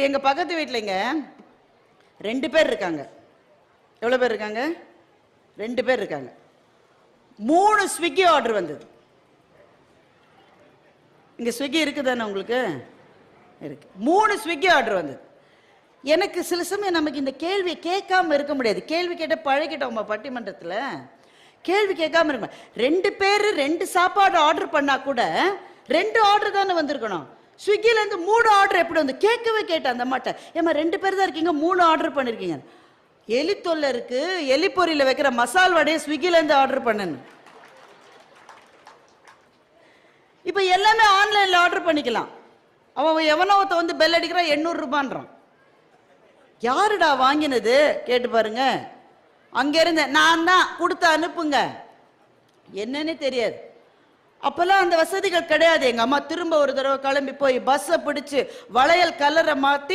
எங்க பக்கத்து வீட்டுலங்க 2 பேர் இருக்காங்க. எவ்வளவு பேர் இருக்காங்க? 2 பேர் இருக்காங்க. 3 ஸ்விக்கி ஆர்டர் வந்தது. இங்க ஸ்விக்கி இருக்குதானே உங்களுக்கு? இருக்கு. 3 ஸ்விக்கி ஆர்டர் வந்தது. எனக்கு சில சமயம் நமக்கு இந்த கேள்வி கேட்காம இருக்க முடியாது. கேள்வி கேட்ட பழகிட்டோம் பட்டிமன்றத்தில். கேள்வி கேட்காம இருக்க 2 பேர் 2 சாப்பாடு ஆர்டர் பண்ணா கூட 2 ஆர்டர் தானே வந்திருக்கணும். ஸ்விக்கில இருந்து 3 ஆர்டர் எப்படி வந்து? கேட்கவே கேட்டேன் அந்த அம்மாட்ட, ஏமா 2 பேர் தான் இருக்கீங்க, 3 ஆர்டர் பண்ணிருக்கீங்க. எலி தொல்லை இருக்கு, எலி பொரியில வைக்கிற மசால் வடையை ஸ்விக்கில இருந்து ஆர்டர் பண்ணணும். இப்ப எல்லாமே ஆன்லைன்ல ஆர்டர் பண்ணிக்கலாம். அவன் எவனோ வந்து பெல் அடிக்கிறான், 800 ரூபான்றான். யாருடா வாங்கினது கேட்டு பாருங்க. அங்க இருந்த நான் தான் கொடுத்து அனுப்புங்க, என்னன்னு தெரியாது. அப்பெல்லாம் அந்த வசதிகள் கிடையாது. எங்க அம்மா திரும்ப ஒரு தடவை கிளம்பி போய் பஸ்ஸை பிடிச்சு வளையல் கலரை மாத்தி